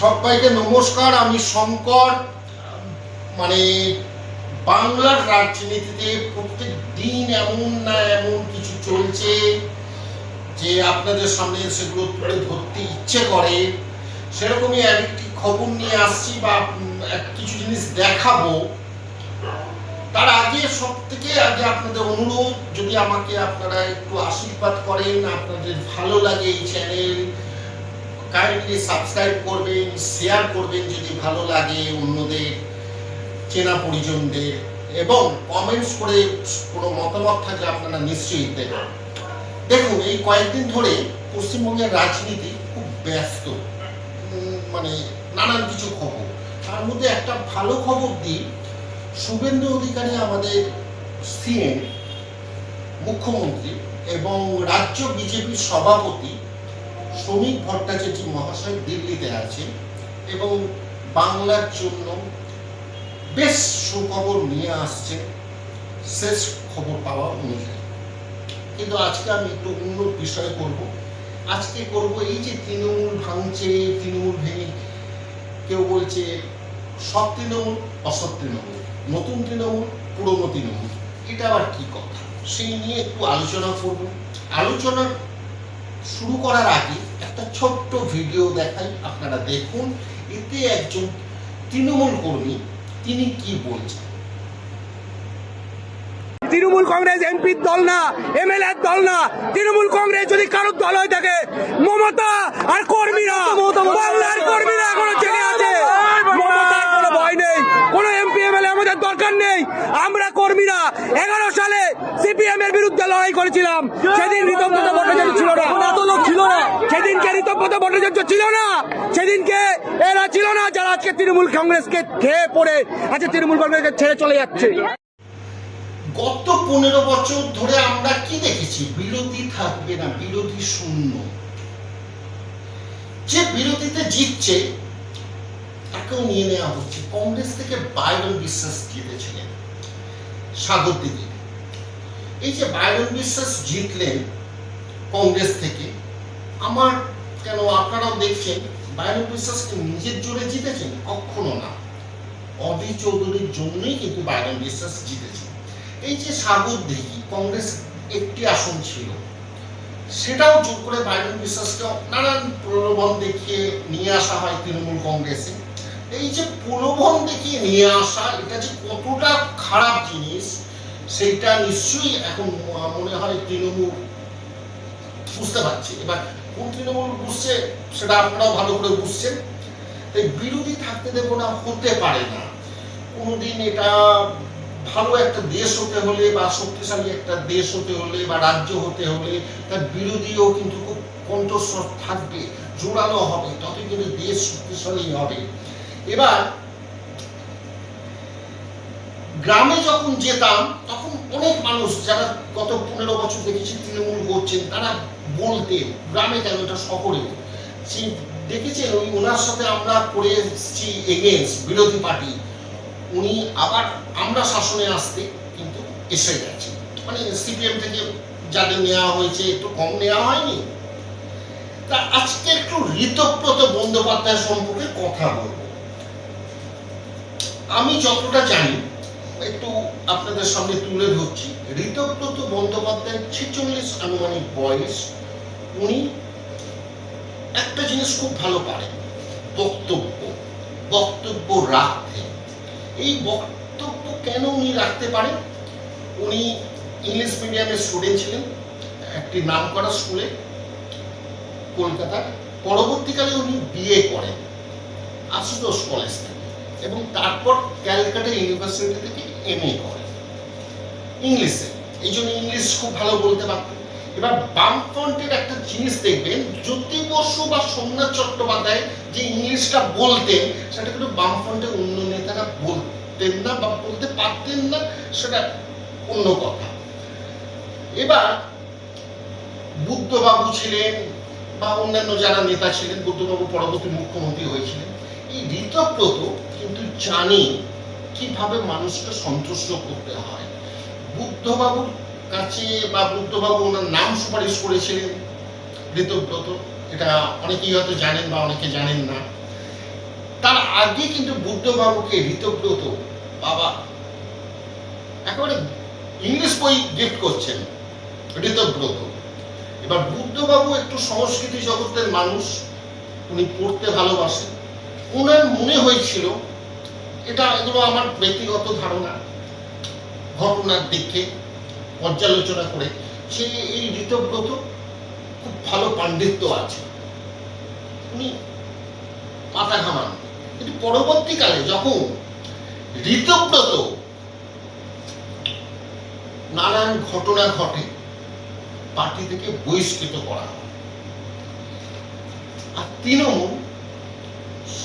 সবাইকে নমস্কার। আমি শঙ্কর। মানে বাংলার রাজনীতিতে প্রত্যেক দিন এমন না এমন কিছু চলছে যে আপনাদের সামনে সেগুলো তুলে ধরতে ইচ্ছে করে। সেরকমই একটি খবর নিয়ে আসছি বা কিছু জিনিস দেখাবো। তার আগে সব থেকে আগে আপনাদের অনুরোধ, যদি আমাকে আপনারা একটু আশীর্বাদ করেন, আপনাদের ভালো লাগে এই চ্যানেল, কাইন্ডলি সাবস্ক্রাইব করবেন, শেয়ার করবেন যদি ভালো লাগে অন্যদের, চেনা পরিজনদের, এবং কমেন্টস করে কোনো মতামত থাকলে আপনারা নিশ্চয়ই দেবেন। দেখুন, এই কয়েকদিন ধরে পশ্চিমবঙ্গের রাজনীতি খুব ব্যস্ত, মানে নানান কিছু খবর। তার মধ্যে একটা ভালো খবর দিই, শুভেন্দু অধিকারী আমাদের সিএম, মুখ্যমন্ত্রী এবং রাজ্য বিজেপির সভাপতি শ্রমিক ভট্টাচার্য মহাশয় দিল্লিতে আছেন এবং বাংলার জন্য বেশ সুখবর নিয়ে আসছে শেষ খবর পাওয়া অনুযায়ী। কিন্তু আজকে আমি একটু অন্য বিষয় করব। আজকে করব এই যে তৃণমূল ভাঙছে, তৃণমূল ভেঙে কেউ বলছে সৎ তৃণমূল, অসৎ তৃণমূল, নতুন তৃণমূল, পুরনো তৃণমূল, এটা আবার কি কথা, সেই নিয়ে একটু আলোচনা করব। আলোচনা শুরু করার আগে একটা ছোট্ট ভিডিও দেখাই, আপনারা দেখুন। এতে একজন তৃণমূল কর্মী তিনি কি বলছেন। তৃণমূল কংগ্রেস এমপির দল না, এমএলএর দল না। তৃণমূল কংগ্রেস যদি কারোর দল হয়ে থাকে, মমতা আর কর্মীরা, বাংলার কর্মীরা এখনো জেগে আছে। মমতার কোনো ভয় নেই, কোনো এমপি এমএলএ আমাদের দরকার নেই। আমরা কর্মীরা 11 সালে সিপিএম এর বিরুদ্ধে লড়াই করেছিলাম। সেদিন ঋতব্রত ভট্টাচার্য ছিল না, সেদিনকে ঋতব্রত ভট্টাচার্য ছিল না, সেদিনকে এরা ছিল না যারা আজকে তৃণমূল কংগ্রেসকে খেয়ে পড়ে আজকে তৃণমূল কংগ্রেসকে ছেড়ে চলে যাচ্ছে। গত 15 বছর ধরে আমরা কি দেখেছি? বিরোধী থাকবে না, বিরোধী শূন্য। যে বিরোধীতে জিতছে তাকেও নিয়ে নেওয়া হচ্ছে। কংগ্রেস থেকে বাইরন বিশ্বাস জিতেছিলেন সাগর দিকে। এই যে বাইরন বিশ্বাস জিতলেন কংগ্রেস থেকে, আমার কেন আপনারাও দেখছেন, বাইরন বিশ্বাস কি নিজের জোরে জিতেছেন? কখনো না। অধীর চৌধুরীর জন্যই কিন্তু বাইরন বিশ্বাস জিতেছেন। এই যে সাগর দিঘি, কংগ্রেস একটি আসন ছিল, সেটাও জোর করে বাইরন বিশ্বাসকে নানান প্রলোভন দেখিয়ে নিয়ে আসা হয় তৃণমূল কংগ্রেসে। এই যে প্রলোভন দেখিয়ে নিয়ে আসা, এটা যে কতটা খারাপ জিনিস সেটা নিশ্চয়ই এখন মনে হয় তৃণমূল বুঝতে পারছে। এবার কোন তৃণমূল বুঝছে সেটা আপনারাও ভালো করে বুঝছেন। তাই বিরোধী থাকতে দেব না, হতে পারে না কোনোদিন। এটা ভালো একটা দেশ হতে হলে বা শক্তিশালী একটা দেশ হতে হলে বা রাজ্য হতে হলে তার বিরোধীও কিন্তু খুব কণ্ঠস্বর থাকবে, জোরালো হবে, তবে কিন্তু দেশ শক্তিশালী হবে। এবার গ্রামে যখন যেতাম তখন অনেক মানুষ যারা গত 15 বছর দেখেছি তৃণমূল করছেন, তারা বলতেন, গ্রামে কেন, এটা শহরে দেখেছেন, ওই ওনার সাথে আমরা করে এসেছি এগেন্স্ট বিরোধী পার্টি, উনি আবার আমরা শাসনে আসতে কিন্তু এসে গেছে। মানে সিপিএম থেকে যাদের নেওয়া হয়েছে একটু কম নেওয়া হয়নি। তা আজকে একটু ঋতব্রত বন্দ্যোপাধ্যায় সম্পর্কে কথা বলব। আমি যতটা জানি একটু আপনাদের সামনে তুলে ধরছি। ঋতব্রত বন্দ্যোপাধ্যায় 46 আনুমানিক বয়স। উনি একটা জিনিস খুব ভালো পারেন, বক্তব্য রাখতে। এই বক্তব্য কেন উনি রাখতে পারেন? উনি ইংলিশ মিডিয়ামের স্টুডেন্ট ছিলেন একটি নামকরা স্কুলে কলকাতার। পরবর্তীকালে উনি বিএ করেন আশুতোষ কলেজ থেকে এবং তারপর ক্যালকাটা ইউনিভার্সিটি থেকে এমএ করেন ইংলিশে। এই জন্য ইংলিশ খুব ভালো বলতে পারতেন। এবার বামফ্রন্টের একটা জিনিস দেখবেন, জ্যোতি বসু বা সোমনাথ চট্টোপাধ্যায় যে ইংলিশটা বলতেন সেটা কিন্তু বামফ্রন্টের অন্য নেতারা বলতেন না বা বলতে পারতেন না, সেটা অন্য কথা। এবার বুদ্ধবাবু ছিলেন বা অন্যান্য যারা নেতা ছিলেন, বুদ্ধবাবু পরবর্তী মুখ্যমন্ত্রী হয়েছিলেন। এই ঋতব্রত কিন্তু জানি কিভাবে মানুষকে সন্তুষ্ট করতে হয়। বুদ্ধবাবুর কাছে বা বুদ্ধবাবু ওনার নাম সুপারিশ করেছিলেন ঋতব্রত, এটা অনেকেই হয়তো জানেন বা অনেকে জানেন না। আগে কিন্তু বুদ্ধবাবুকে ঋতব্রত বাবা একেবারে ইংলিশ বই গিফট করছেন ঋতব্রত। এবার বুদ্ধবাবু একটু সংস্কৃতি জগতের মানুষ, উনি পড়তে ভালোবাসেন। ওনার মনে হয়েছিল, এগুলো আমার ব্যক্তিগত ধারণা, ঘটনার দিকে পর্যালোচনা করে, যে এই ঋতব্রত খুব ভালো পাণ্ডিত্য আছে, উনি মাথা ঘামান। কিন্তু পরবর্তীকালে যখন ঋতব্রত নানান ঘটনা ঘটে, পার্টি থেকে বহিষ্কৃত করা হয়। আর তৃণমূল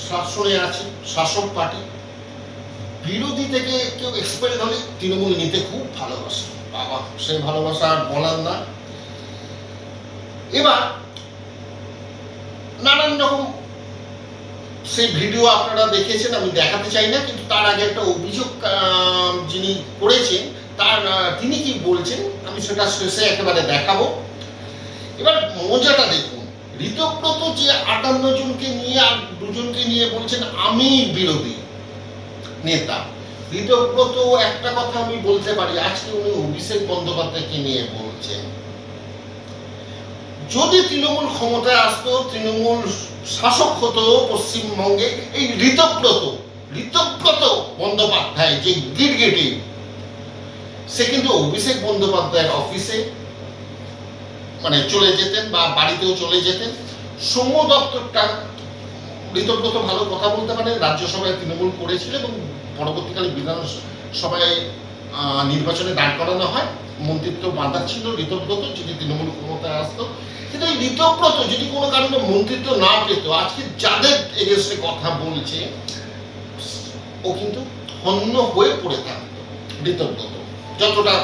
শাসনে আছে, শাসক পার্টি, বিরোধী থেকে কেউ এক্সপেল হলে তৃণমূল নিতে খুব ভালোবাসে। বাবা সে ভালোবাসা আর বলার না। এবার নানান রকম সেই ভিডিও আপনারা দেখেছেন, আমি দেখাতে চাই না, কিন্তু তার আগে একটা অভিযোগ যিনি করেছেন তিনি কি বলছেন আমি সেটা শেষে একেবারে দেখাবো। এবার মজাটা দেখুন, ঋতব্রত যে 58 জনকে নিয়ে আর 2 জনকে নিয়ে বলছেন আমি বিরোধী নেতা। ঋতব্রত একটা কথা আমি বলতে পারি, আজকে উনি অভিষেক বন্দ্যোপাধ্যায়কে নিয়ে বলছেন, যদি তৃণমূল ক্ষমতায় আসতো, তৃণমূল শাসক হতো পশ্চিমবঙ্গে, এই ঋতব্রত বন্দ্যোপাধ্যায় যে গিরগিটি, সে কিন্তু অভিষেক বন্দ্যোপাধ্যায়ের অফিসে মানে চলে যেতেন বা বাড়িতেও চলে যেতেন। সৌম্য দপ্তরটা, ঋতব্রত ভালো কথা বলতে পারেন, রাজ্যসভায় তৃণমূল করেছিল এবং পরবর্তীকালে বিধানসভায় নির্বাচনে দাঁড় করানো হয়। মন্ত্রিত্ব বাঁধা ছিল ঋতব্রত যদি তৃণমূল ক্ষমতায় আসতো। কিন্তু এই ঋতব্রত যদি কোনো কারণে মন্ত্রিত্ব না পেত, আজকে যাদের এগেন্সটে কথা বলছে, ও কিন্তু হন্য হয়ে পড়ে থাকতো ঋতব্রত, যতটা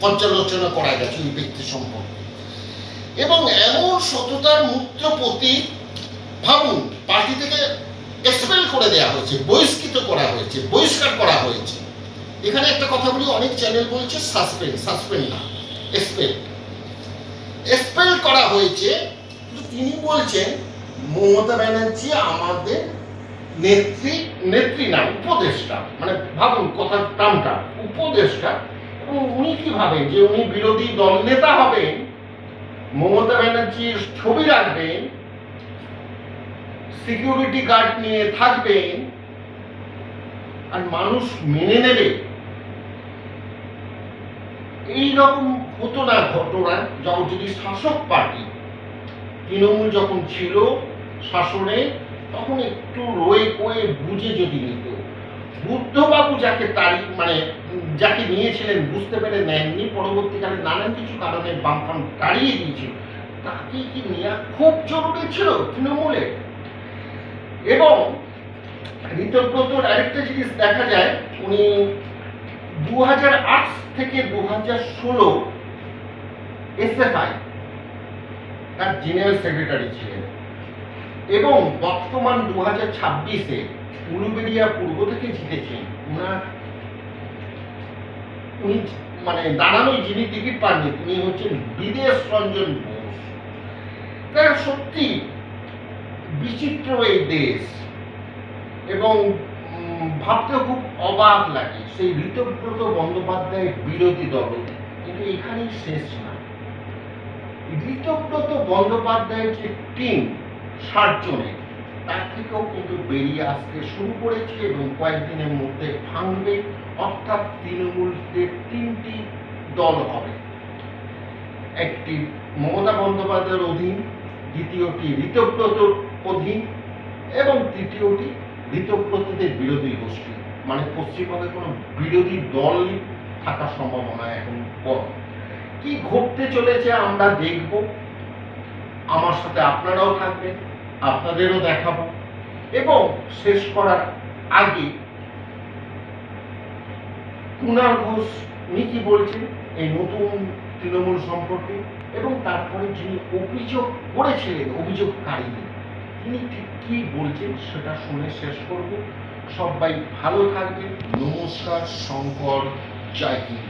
পর্যালোচনা করা গেছে ওই ব্যক্তি সম্পর্কে। এবং এমন সততার মূর্ত প্রতীক, ভাবুন, পার্টি থেকে এক্সপেল করে দেওয়া হয়েছে, বহিষ্কৃত করা হয়েছে, বহিষ্কার করা হয়েছে। এখানে একটা কথা বলি, অনেক চ্যানেল বলছে সাসপেন্ড না, এক্সপেল করা হয়েছে। কিন্তু তিনি বলছেন মমতা ব্যানার্জি আমাদের নেত্রী না, উপদেষ্টা। মানে ভাবুন কথা টামটা, উপদেষ্টা। এবং উনি কি ভাবেন যে উনি বিরোধী দল নেতা হবেন, মমতা ব্যানার্জির ছবি রাখবেন, সিকিউরিটি গার্ড নিয়ে থাকবেন, আর মানুষ মেনে নেবে? এইরকম হতো না ঘটনা যখন যদি শাসক পার্টি তৃণমূল যখন ছিল শাসনে, তখন একটু রয়ে কয়ে বুঝে যদি নিত। বুদ্ধবাবু যাকে নিয়েছিলেন বুঝতে পেরে নেননি, পরবর্তীকালে নানান কিছু কারণে বামফ্রন্ট তাড়িয়ে দিয়েছিল, তাকে কি নেওয়া খুব জরুরি ছিল তৃণমূলে। এবং ঋতব্রতর আরেকটা জিনিস দেখা যায়, উনি 2008 থেকে 2016 এসএফআই তার জেনারেল সেক্রেটারি ছিলেন এবং বর্তমান 2026-এ উলুবেড়িয়া পূর্ব থেকে জিতেছেন। উনি মানে দাঁড়ানোই যিনি টিকিট পাননি, তিনি হচ্ছেন বিদেশ রঞ্জন বোস। তার সত্যি বিচিত্র এই দেশ, এবং ভাবতে খুব অবাক লাগে সেই ঋতব্রত বন্দ্যোপাধ্যায়ের বিরোধী দল। কিন্তু এখানেই শেষ না, ঋতব্রত বন্দ্যোপাধ্যায়ের যে টিম 60 জনের, তার থেকেও কিন্তু বেরিয়ে আসতে শুরু করেছে এবং কয়েকদিনের মধ্যে ভাঙবে। অর্থাৎ তৃণমূলের 3টি দল হবে, একটি মমতা বন্দ্যোপাধ্যায়ের অধীন, দ্বিতীয়টি ঋতব্রতর অধীন এবং তৃতীয়টি ঋতব্রতদের বিরোধী গোষ্ঠী। মানে পশ্চিমবঙ্গে কোনো বিরোধী দল থাকার সম্ভাবনা এখন কম। কি ঘটতে চলেছে আমরা দেখব, আমার সাথে আপনারাও থাকবেন, আপনাদেরও দেখাবো। এবং শেষ করার আগে কুণাল ঘোষ উনি কি বলছেন এই নতুন তৃণমূল সম্পর্কে, এবং তারপরে যিনি অভিযোগ করেছিলেন, অভিযোগকারী, তিনি ঠিক কি বলছেন সেটা শুনে শেষ করব। সবাই ভালো থাকবেন। নমস্কার। শঙ্কর, জয় হিন্দ।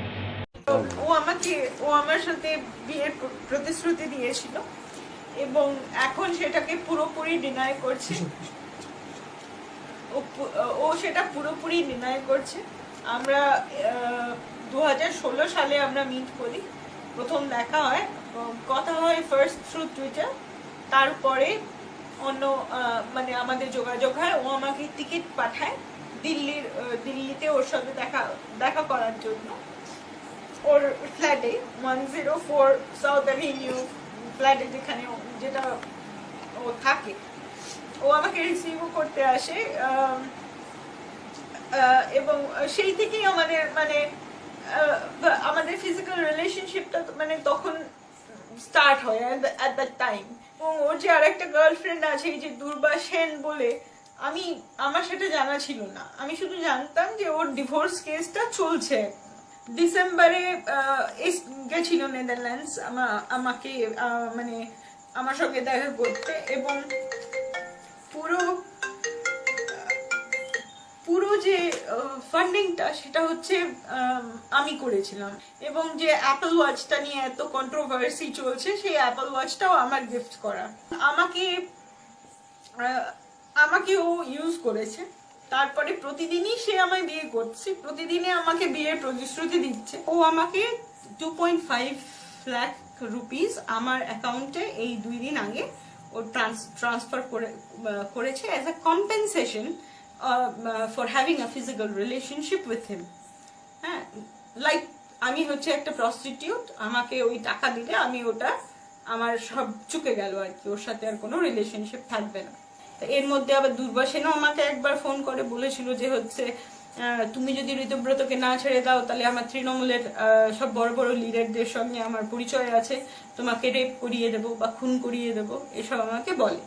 ও আমার সাথে বিয়ের প্রতিশ্রুতি দিয়েছিল এবং এখন সেটাকে পুরোপুরি ডিনাই করছে। ও ও সেটা পুরোপুরি ডিনাই করছে। আমরা 2016 সালে আমরা মিট করি, প্রথম দেখা হয়, কথা হয় ফার্স্ট থ্রু টুইটার, তারপরে অন্য মানে আমাদের যোগাযোগ হয়। ও আমাকে টিকিট পাঠায় দিল্লিতে ওর সাথে দেখা করার জন্য, ওর ফ্ল্যাটে 104 সাউথ অ্যাভিনিউ ফ্ল্যাটে যেটা ও থাকে। ও আমাকে রিসিভও করতে আসে, এবং সেই থেকেই আমাদের ফিজিক্যাল রিলেশনশিপটা মানে তখন স্টার্ট হয় অ্যাট দ্যাট টাইম। এবং ওর যে আরেকটা গার্লফ্রেন্ড আছে, এই যে দুর্বা সেন বলে, আমার সেটা জানা ছিল না। আমি শুধু জানতাম যে ওর ডিভোর্স কেসটা চলছে। ডিসেম্বরে গেছিল নেদারল্যান্ডস আমাকে মানে আমার সঙ্গে দেখা করতে, এবং পুরো যে ফান্ডিংটা সেটা হচ্ছে আমি করেছিলাম। এবং যে অ্যাপল ওয়াচটা নিয়ে এত কন্ট্রোভার্সি চলছে, সেই অ্যাপল ওয়াচটাও আমার গিফট করা। আমাকে ও ইউজ করেছে। তারপরে প্রতিদিনই সে আমায় বিয়ে করছে, প্রতিদিনে আমাকে বিয়ের প্রতিশ্রুতি দিচ্ছে। ও আমাকে 2.5 লাখ রুপিস আমার অ্যাকাউন্টে এই 2 দিন আগে ও ট্রান্সফার করেছে as a compensation for having a physical relationship with him. হ্যাঁ, লাইক আমি হচ্ছে একটা প্রস্টিটিউট, আমাকে ওই টাকা দিলে আমি ওটা আমার সব চুকে গেল আর কি, ওর সাথে আর কোনো রিলেশনশিপ থাকবে না। এর মধ্যে আবার দুর্বা সেনও আমাকে একবার ফোন করে বলেছিল যে হচ্ছে তুমি যদি ঋতব্রতকে না ছেড়ে দাও তাহলে আমার তৃণমূলের সব বড় বড় লিডারদের সঙ্গে আমার পরিচয় আছে, তোমাকে রেপ করিয়ে দেবো বা খুন করিয়ে দেবো, এসব আমাকে বলে।